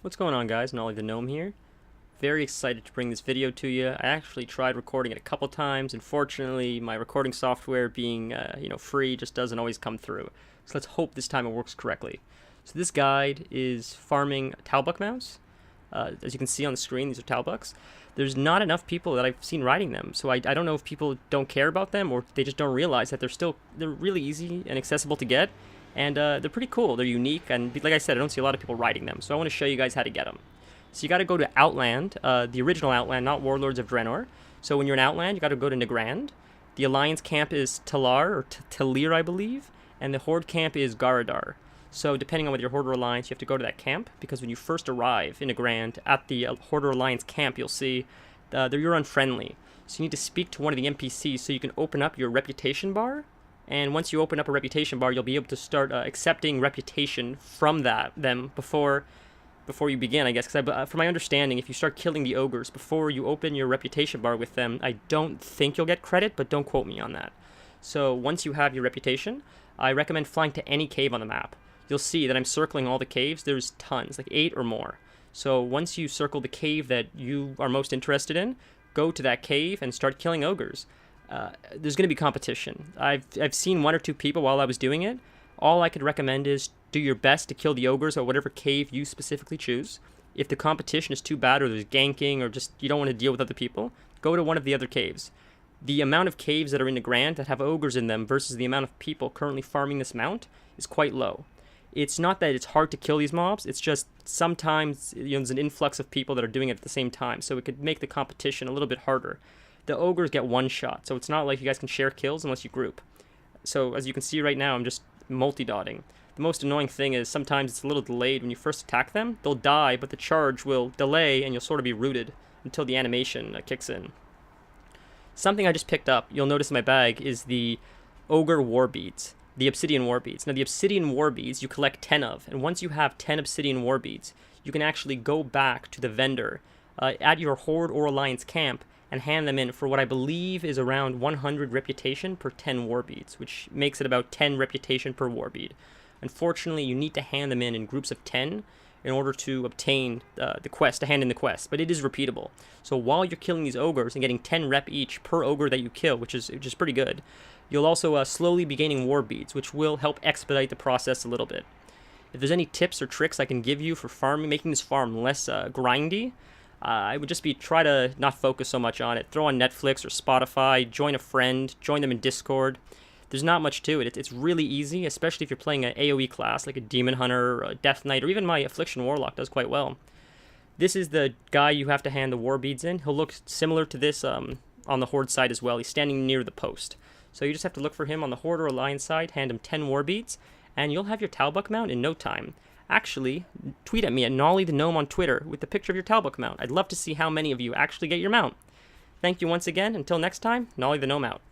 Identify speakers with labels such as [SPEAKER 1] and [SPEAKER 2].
[SPEAKER 1] What's going on, guys? Nollie the Gnome here. Very excited to bring this video to you. I actually tried recording it a couple times. Unfortunately, my recording software being free just doesn't always come through. So let's hope this time it works correctly. So this guide is farming Talbuk Mounts. As you can see on the screen, these are Talbuks. There's not enough people that I've seen riding them, so I don't know if people don't care about them or they just don't realize that they're really easy and accessible to get. And they're pretty cool. They're unique, and like I said, I don't see a lot of people riding them, so I want to show you guys how to get them. So you got to go to Outland, the original Outland, not Warlords of Draenor. So when you're in Outland, you got to go to Nagrand. The Alliance camp is Talar, or Talir, I believe, and the Horde camp is Garadar. So depending on whether you're Horde or Alliance, you have to go to that camp, because when you first arrive in Nagrand, at the Horde or Alliance camp, you'll see you're unfriendly. So you need to speak to one of the NPCs so you can open up your reputation bar. And once you open up a reputation bar, you'll be able to start accepting reputation from them before you begin, I guess. Because from my understanding, if you start killing the ogres before you open your reputation bar with them, I don't think you'll get credit, but don't quote me on that. So once you have your reputation, I recommend flying to any cave on the map. You'll see that I'm circling all the caves. There's tons, like 8 or more. So once you circle the cave that you are most interested in, go to that cave and start killing ogres. There's going to be competition. I've seen 1 or 2 people while I was doing it. All I could recommend is do your best to kill the ogres at whatever cave you specifically choose. If the competition is too bad or there's ganking or just you don't want to deal with other people, go to one of the other caves. The amount of caves that are in the Grand that have ogres in them versus the amount of people currently farming this mount is quite low. It's not that it's hard to kill these mobs, it's just sometimes there's an influx of people that are doing it at the same time, so it could make the competition a little bit harder. The ogres get one shot, so it's not like you guys can share kills unless you group. So as you can see right now, I'm just multi-dotting. The most annoying thing is sometimes it's a little delayed when you first attack them. They'll die, but the charge will delay and you'll sort of be rooted until the animation kicks in. Something I just picked up, you'll notice in my bag, is the Ogre War Beads, the Obsidian War Beads. Now the Obsidian War Beads you collect 10 of, and once you have 10 Obsidian War Beads, you can actually go back to the vendor at your Horde or Alliance camp and hand them in for what I believe is around 100 reputation per 10 war beads, which makes it about 10 reputation per war bead. Unfortunately, you need to hand them in groups of 10 in order to obtain the quest, to hand in the quest, but it is repeatable. So while you're killing these ogres and getting 10 rep each per ogre that you kill, which is pretty good, you'll also slowly be gaining war beads, which will help expedite the process a little bit. If there's any tips or tricks I can give you for farming, making this farm less grindy, I would just try to not focus so much on it. Throw on Netflix or Spotify, join a friend, join them in Discord. There's not much to it. It's really easy, especially if you're playing an AoE class like a Demon Hunter, or a Death Knight, or even my Affliction Warlock does quite well. This is the guy you have to hand the war beads in. He'll look similar to this on the Horde side as well. He's standing near the post. So you just have to look for him on the Horde or Alliance side, hand him 10 war beads, and you'll have your Talbuk Mount in no time. Actually, tweet at me at Nollie the Gnome on Twitter with the picture of your Talbuk Mount. I'd love to see how many of you actually get your mount. Thank you once again. Until next time, Nollie the Gnome out.